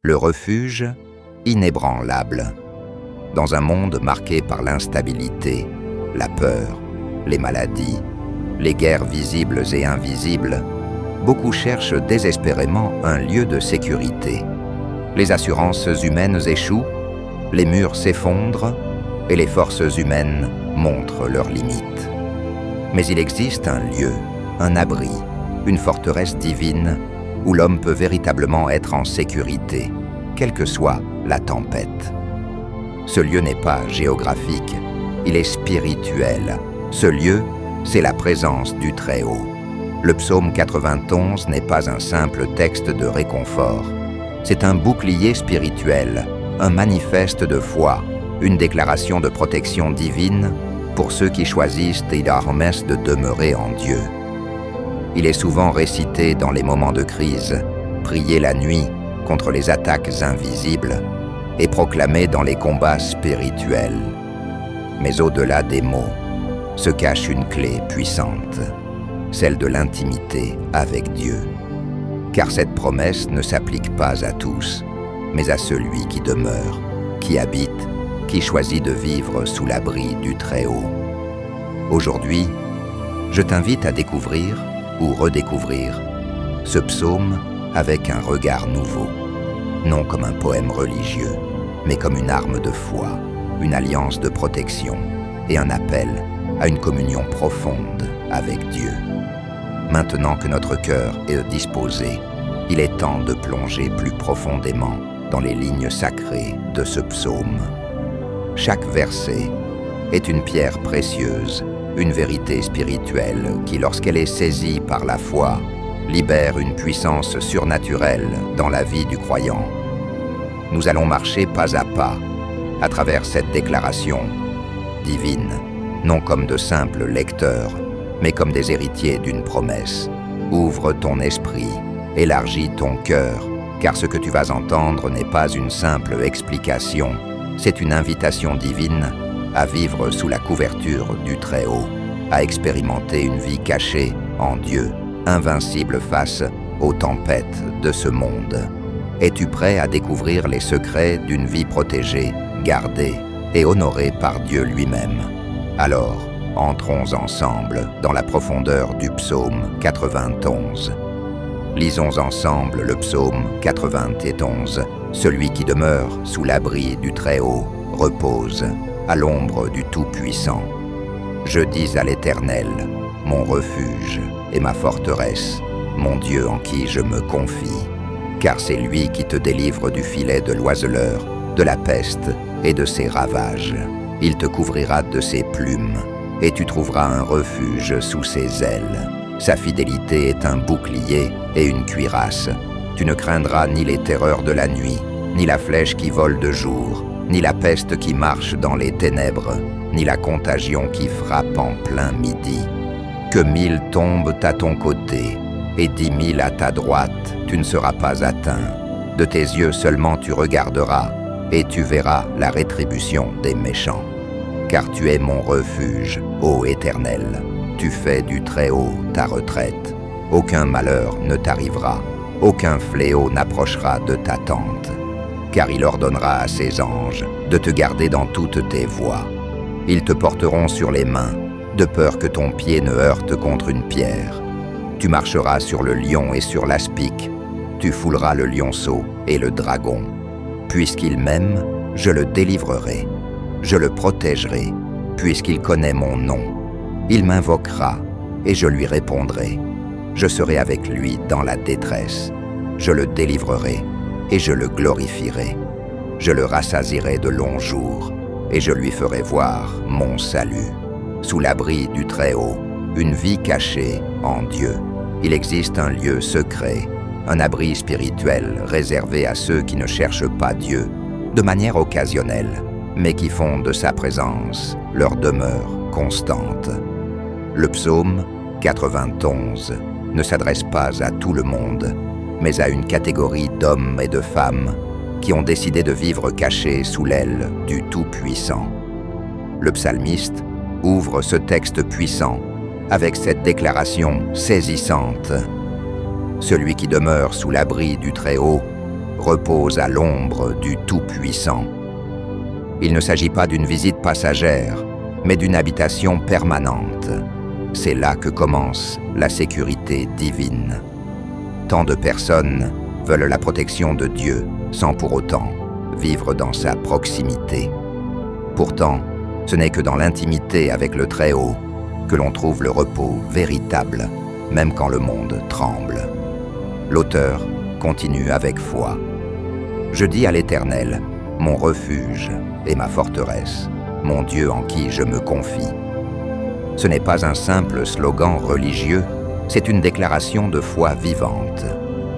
Le refuge, inébranlable. Dans un monde marqué par l'instabilité, la peur, les maladies, les guerres visibles et invisibles, beaucoup cherchent désespérément un lieu de sécurité. Les assurances humaines échouent, les murs s'effondrent et les forces humaines montrent leurs limites. Mais il existe un lieu, un abri, une forteresse divine où l'homme peut véritablement être en sécurité, quelle que soit la tempête. Ce lieu n'est pas géographique, il est spirituel. Ce lieu, c'est la présence du Très-Haut. Le psaume 91 n'est pas un simple texte de réconfort. C'est un bouclier spirituel, un manifeste de foi, une déclaration de protection divine pour ceux qui choisissent et la promesse de demeurer en Dieu. Il est souvent récité dans les moments de crise, prié la nuit contre les attaques invisibles et proclamé dans les combats spirituels. Mais au-delà des mots, se cache une clé puissante, celle de l'intimité avec Dieu. Car cette promesse ne s'applique pas à tous, mais à celui qui demeure, qui habite, qui choisit de vivre sous l'abri du Très-Haut. Aujourd'hui, je t'invite à découvrir ou redécouvrir ce psaume avec un regard nouveau, non comme un poème religieux, mais comme une arme de foi, une alliance de protection et un appel à une communion profonde avec Dieu. Maintenant que notre cœur est disposé, il est temps de plonger plus profondément dans les lignes sacrées de ce psaume. Chaque verset est une pierre précieuse, une vérité spirituelle qui, lorsqu'elle est saisie par la foi, libère une puissance surnaturelle dans la vie du croyant. Nous allons marcher pas à pas à travers cette déclaration divine, non comme de simples lecteurs, mais comme des héritiers d'une promesse. Ouvre ton esprit, élargis ton cœur, car ce que tu vas entendre n'est pas une simple explication, c'est une invitation divine à vivre sous la couverture du Très-Haut, à expérimenter une vie cachée en Dieu, invincible face aux tempêtes de ce monde. Es-tu prêt à découvrir les secrets d'une vie protégée, gardée et honorée par Dieu lui-même? Alors, entrons ensemble dans la profondeur du psaume 91. Lisons ensemble le psaume 91. Celui qui demeure sous l'abri du Très-Haut repose à l'ombre du Tout-Puissant. Je dis à l'Éternel, mon refuge et ma forteresse, mon Dieu en qui je me confie. Car c'est lui qui te délivre du filet de l'oiseleur, de la peste et de ses ravages. Il te couvrira de ses plumes, et tu trouveras un refuge sous ses ailes. Sa fidélité est un bouclier et une cuirasse. Tu ne craindras ni les terreurs de la nuit, ni la flèche qui vole de jour, ni la peste qui marche dans les ténèbres, ni la contagion qui frappe en plein midi. Que 1000 tombent à ton côté, et 10 000 à ta droite, tu ne seras pas atteint. De tes yeux seulement tu regarderas, et tu verras la rétribution des méchants. Car tu es mon refuge, ô Éternel. Tu fais du Très-Haut ta retraite. Aucun malheur ne t'arrivera, aucun fléau n'approchera de ta tente. Car il ordonnera à ses anges de te garder dans toutes tes voies. Ils te porteront sur les mains, de peur que ton pied ne heurte contre une pierre. Tu marcheras sur le lion et sur l'aspic. Tu fouleras le lionceau et le dragon. Puisqu'il m'aime, je le délivrerai. Je le protégerai, puisqu'il connaît mon nom. Il m'invoquera, et je lui répondrai. Je serai avec lui dans la détresse. Je le délivrerai, et je le glorifierai. Je le rassasierai de longs jours, et je lui ferai voir mon salut. Sous l'abri du Très-Haut, une vie cachée en Dieu. Il existe un lieu secret, un abri spirituel réservé à ceux qui ne cherchent pas Dieu, de manière occasionnelle, mais qui font de sa présence leur demeure constante. Le psaume 91 ne s'adresse pas à tout le monde, mais à une catégorie d'hommes et de femmes qui ont décidé de vivre cachés sous l'aile du Tout-Puissant. Le psalmiste ouvre ce texte puissant avec cette déclaration saisissante. Celui qui demeure sous l'abri du Très-Haut repose à l'ombre du Tout-Puissant. Il ne s'agit pas d'une visite passagère, mais d'une habitation permanente. C'est là que commence la sécurité divine. Tant de personnes veulent la protection de Dieu sans pour autant vivre dans sa proximité. Pourtant, ce n'est que dans l'intimité avec le Très-Haut que l'on trouve le repos véritable, même quand le monde tremble. L'auteur continue avec foi. Je dis à l'Éternel, mon refuge et ma forteresse, mon Dieu en qui je me confie. Ce n'est pas un simple slogan religieux, c'est une déclaration de foi vivante.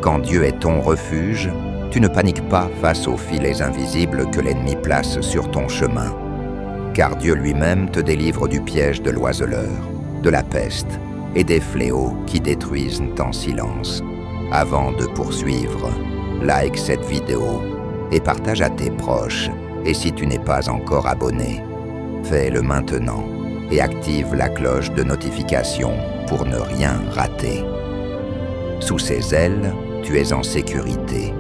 Quand Dieu est ton refuge, tu ne paniques pas face aux filets invisibles que l'ennemi place sur ton chemin. Car Dieu lui-même te délivre du piège de l'oiseleur, de la peste et des fléaux qui détruisent en silence. Avant de poursuivre, like cette vidéo et partage à tes proches. Et si tu n'es pas encore abonné, fais-le maintenant et active la cloche de notification pour ne rien rater. Sous ses ailes, tu es en sécurité.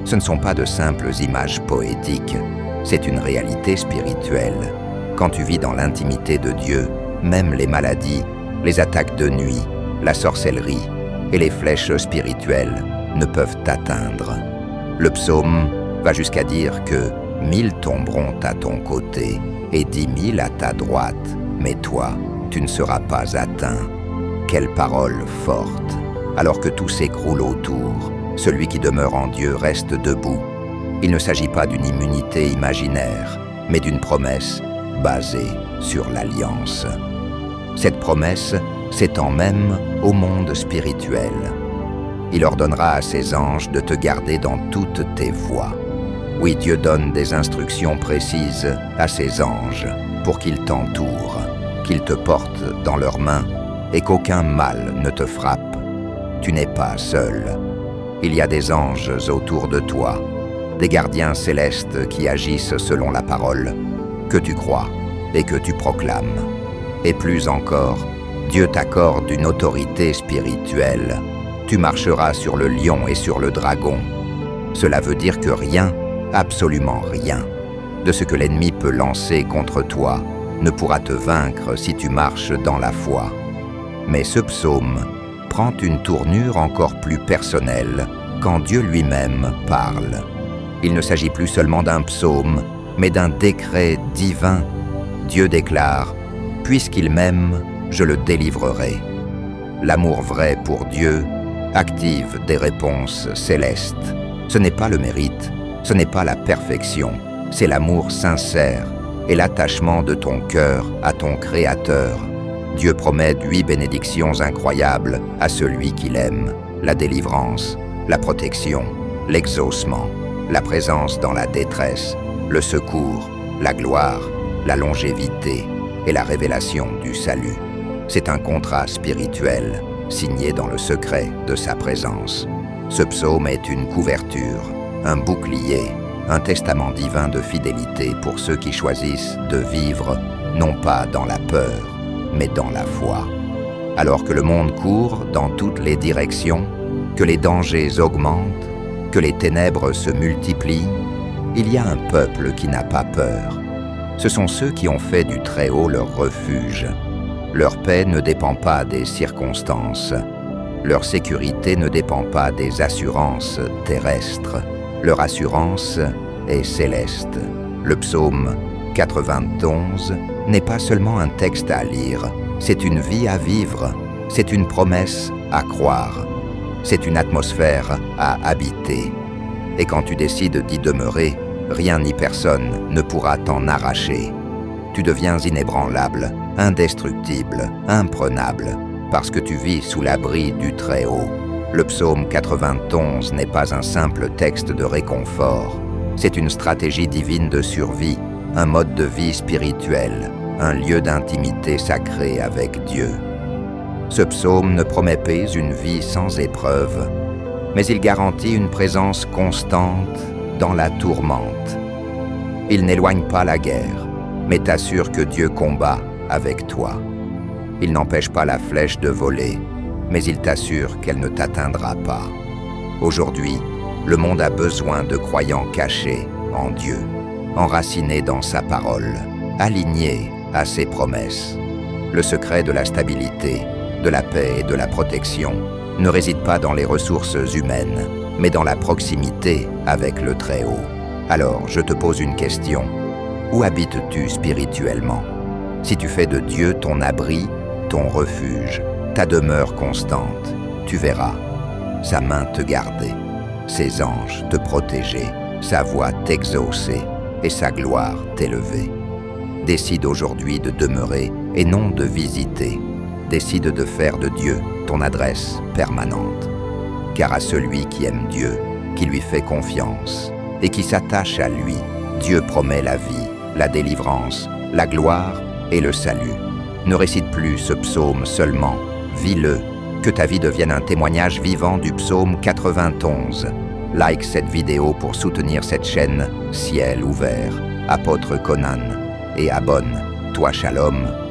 Ce ne sont pas de simples images poétiques, c'est une réalité spirituelle. Quand tu vis dans l'intimité de Dieu, même les maladies, les attaques de nuit, la sorcellerie et les flèches spirituelles ne peuvent t'atteindre. Le psaume va jusqu'à dire que 1000 tomberont à ton côté et 10 000 à ta droite, mais toi, tu ne seras pas atteint. Quelle parole forte! Alors que tout s'écroule autour, celui qui demeure en Dieu reste debout. Il ne s'agit pas d'une immunité imaginaire, mais d'une promesse basée sur l'alliance. Cette promesse s'étend même au monde spirituel. Il ordonnera à ses anges de te garder dans toutes tes voies. Oui, Dieu donne des instructions précises à ses anges pour qu'ils t'entourent, qu'ils te portent dans leurs mains et qu'aucun mal ne te frappe. Tu n'es pas seul. Il y a des anges autour de toi, des gardiens célestes qui agissent selon la parole que tu crois et que tu proclames. Et plus encore, Dieu t'accorde une autorité spirituelle. Tu marcheras sur le lion et sur le dragon. Cela veut dire que rien, absolument rien, de ce que l'ennemi peut lancer contre toi ne pourra te vaincre si tu marches dans la foi. Mais ce psaume prend une tournure encore plus personnelle quand Dieu lui-même parle. Il ne s'agit plus seulement d'un psaume, mais d'un décret divin. Dieu déclare « Puisqu'il m'aime, je le délivrerai ». L'amour vrai pour Dieu active des réponses célestes. Ce n'est pas le mérite, ce n'est pas la perfection, c'est l'amour sincère et l'attachement de ton cœur à ton Créateur. Dieu promet 8 bénédictions incroyables à celui qu'il aime, la délivrance, la protection, l'exaucement, la présence dans la détresse, le secours, la gloire, la longévité et la révélation du salut. C'est un contrat spirituel signé dans le secret de sa présence. Ce psaume est une couverture, un bouclier, un testament divin de fidélité pour ceux qui choisissent de vivre non pas dans la peur, mais dans la foi. Alors que le monde court dans toutes les directions, que les dangers augmentent, que les ténèbres se multiplient, il y a un peuple qui n'a pas peur. Ce sont ceux qui ont fait du Très-Haut leur refuge. Leur paix ne dépend pas des circonstances. Leur sécurité ne dépend pas des assurances terrestres. Leur assurance est céleste. Le psaume 91 n'est pas seulement un texte à lire, c'est une vie à vivre, c'est une promesse à croire, c'est une atmosphère à habiter. Et quand tu décides d'y demeurer, rien ni personne ne pourra t'en arracher. Tu deviens inébranlable, indestructible, imprenable, parce que tu vis sous l'abri du Très-Haut. Le psaume 91 n'est pas un simple texte de réconfort, c'est une stratégie divine de survie, un mode de vie spirituel, un lieu d'intimité sacrée avec Dieu. Ce psaume ne promet pas une vie sans épreuve, mais il garantit une présence constante dans la tourmente. Il n'éloigne pas la guerre, mais t'assure que Dieu combat avec toi. Il n'empêche pas la flèche de voler, mais il t'assure qu'elle ne t'atteindra pas. Aujourd'hui, Le monde a besoin de croyants cachés en Dieu, enracinés dans sa parole, alignés à ses promesses. Le secret de la stabilité, de la paix et de la protection ne réside pas dans les ressources humaines, mais dans la proximité avec le Très-Haut. Alors, je te pose une question. Où habites-tu spirituellement? Si tu fais de Dieu ton abri, ton refuge, ta demeure constante, tu verras sa main te garder, ses anges te protéger, sa voix t'exaucer et sa gloire t'élever. Décide aujourd'hui de demeurer et non de visiter. Décide de faire de Dieu ton adresse permanente. Car à celui qui aime Dieu, qui lui fait confiance et qui s'attache à lui, Dieu promet la vie, la délivrance, la gloire et le salut. Ne récite plus ce psaume seulement, vis-le, que ta vie devienne un témoignage vivant du psaume 91. Like cette vidéo pour soutenir cette chaîne Ciel ouvert, Apôtre Conan, et abonne-toi. Shalom.